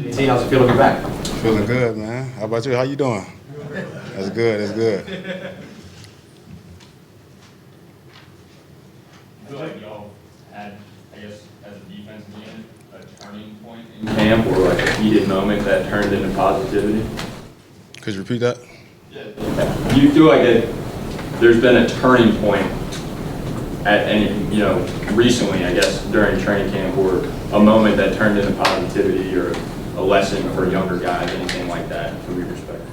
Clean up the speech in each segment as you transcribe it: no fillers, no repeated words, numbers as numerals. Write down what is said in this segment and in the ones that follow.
JT, how's it feel to be back? Feeling good, man. How about you? How you doing? That's good. That's good. I feel like y'all had, I guess, as a defense unit, a turning point in camp or like a heated moment that turned into positivity? Could you repeat that? Yeah. Do you feel like there's been a turning point at any, recently, I guess, during training camp or a moment that turned into positivity or a lesson for younger guys, anything like that from your perspective?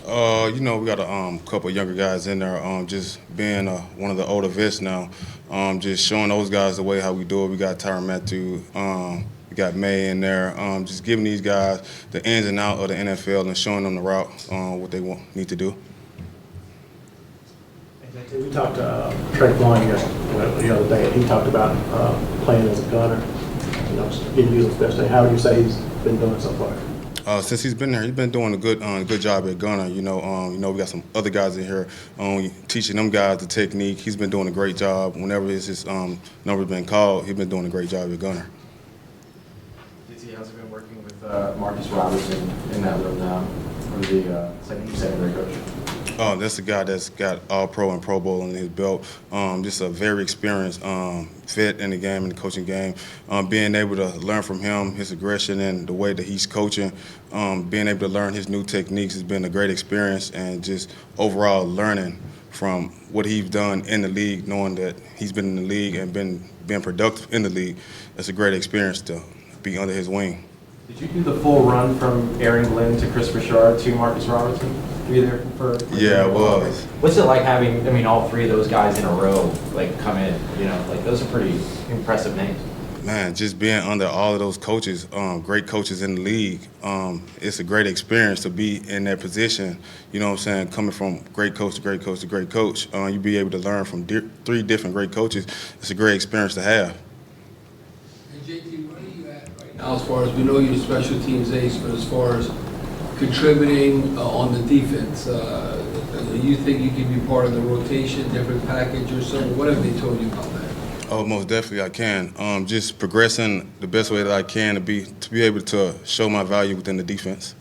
We got a couple of younger guys in there. Just being one of the older vets now, just showing those guys the way how we do it. We got Tyron Smith, we got May in there. Just giving these guys the ins and outs of the NFL and showing them the route, what they need to do. We talked to Trey Klein the other day, and he talked about playing as a gunner, getting used especially. How would you say he's been doing so far? Since he's been there, he's been doing a good job at gunner. We got some other guys in here teaching them guys the technique. He's been doing a great job. Whenever his number's been called, he's been doing a great job at gunner. How's it been working with Marcus Robertson in that room now, or the secondary coach? Oh, that's a guy that's got All-Pro and Pro Bowl on his belt. Just a very experienced vet in the game, in the coaching game. Being able to learn from him, his aggression and the way that he's coaching, being able to learn his new techniques has been a great experience, and just overall learning from what he's done in the league, knowing that he's been in the league and been productive in the league. That's a great experience to be under his wing. Did you do the full run from Aaron Glenn to Chris Richard to Marcus Robertson? Were you there for Yeah, it was. What's it like having, all three of those guys in a row, come in, those are pretty impressive names. Man, just being under all of those coaches, great coaches in the league, it's a great experience to be in that position, coming from great coach to great coach to great coach. You be able to learn from three different great coaches. It's a great experience to have. And JT, where are you at right now as far as, we know you're the special teams ace, but as far as contributing on the defense, you think you can be part of the rotation, different package or something? What have they told you about that? Oh, most definitely I can. Just progressing the best way that I can to be able to show my value within the defense.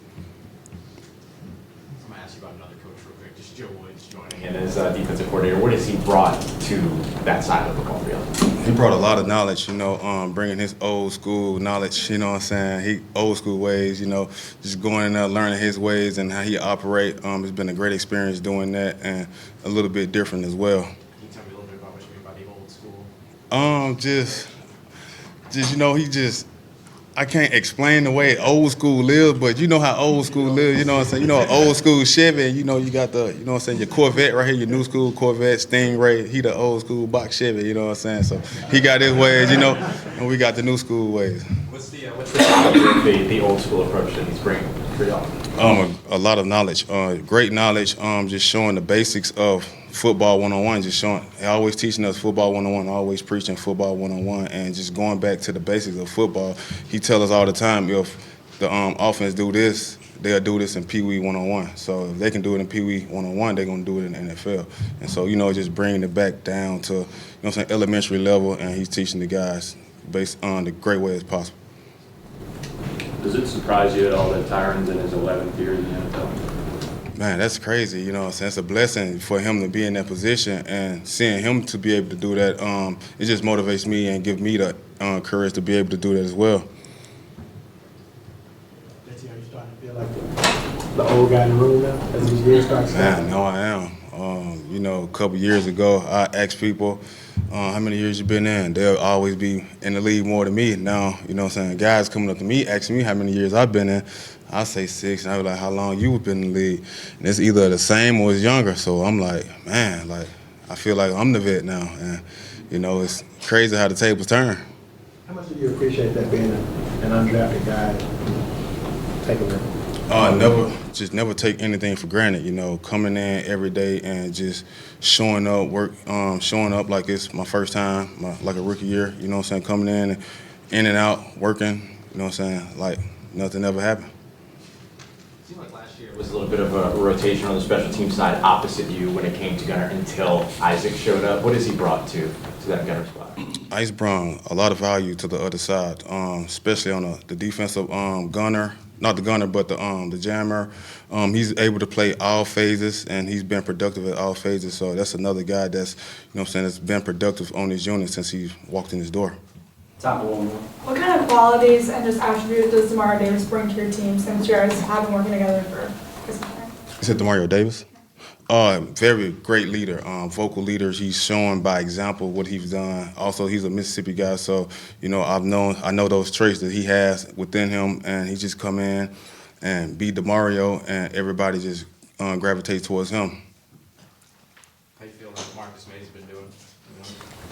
I'm going to ask you about another coach real quick, just Joe Woods joining in as defensive coordinator. What has he brought to that side of the football field? He brought a lot of knowledge, bringing his old school knowledge, he old school ways, just going in there, learning his ways and how he operate. It's been a great experience doing that and a little bit different as well. Can you tell me a little bit about what you mean by the old school? I can't explain the way old school lives, but you know how old school lives, old school Chevy, you got the, your Corvette right here, your new school Corvette, Stingray, he the old school box Chevy, So he got his ways, and we got the new school ways. What's the the old school approach that he's bringing for y'all? A lot of knowledge, great knowledge, just showing the basics of football 101, just showing, always teaching us football 101, always preaching football 101, and just going back to the basics of football. He tells us all the time, if the offense do this, they'll do this in Pee Wee 101. So if they can do it in Pee Wee 101, they're going to do it in the NFL. And so, just bringing it back down to, elementary level, and he's teaching the guys based on the great way as possible. Does it surprise you at all that Tyron's in his 11th year in the NFL? Man, that's crazy, It's a blessing for him to be in that position, and seeing him to be able to do that, it just motivates me and gives me the courage to be able to do that as well. Are you starting to feel like the old guy in the room now as these years start to Man, no, I am. A couple years ago, I asked people, how many years you been in? They'll always be in the league more than me. Now, guys coming up to me, asking me how many years I've been in. I say 6, and I was like, how long you been in the league? And it's either the same or it's younger. So I'm like, man, I feel like I'm the vet now. And, it's crazy how the tables turn. How much do you appreciate that being an undrafted guy taking it? Never take anything for granted, coming in every day and just showing up like it's my first time, like a rookie year, coming in and out, working, like nothing ever happened. It seemed like last year was a little bit of a rotation on the special team side opposite you when it came to gunner until Isaac showed up. What has he brought to that gunner spot? Ice brought a lot of value to the other side, especially on the defensive gunner. not the gunner, but the jammer. He's able to play all phases, and he's been productive at all phases. So that's another guy that's, that's been productive on his unit since he walked in his door. Time for one more. What kind of qualities and just attributes does Demario Davis bring to your team since you guys have been working together for this time? You said Demario Davis? Very great leader, vocal leader. He's showing by example what he's done. Also, he's a Mississippi guy, so I know those traits that he has within him, and he just come in and beat Demario, and everybody just gravitates towards him. How you feel like Marcus May's been doing?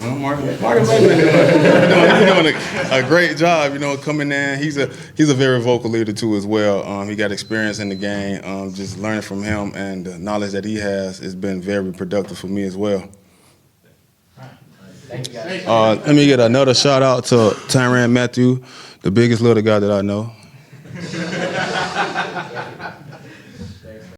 Well, Marcus May's doing a great job, coming in. He's a very vocal leader too as well. He got experience in the game. Just learning from him and the knowledge that he has been very productive for me as well. Thank you, guys. Let me get another shout out to Tyron Matthew, the biggest little guy that I know.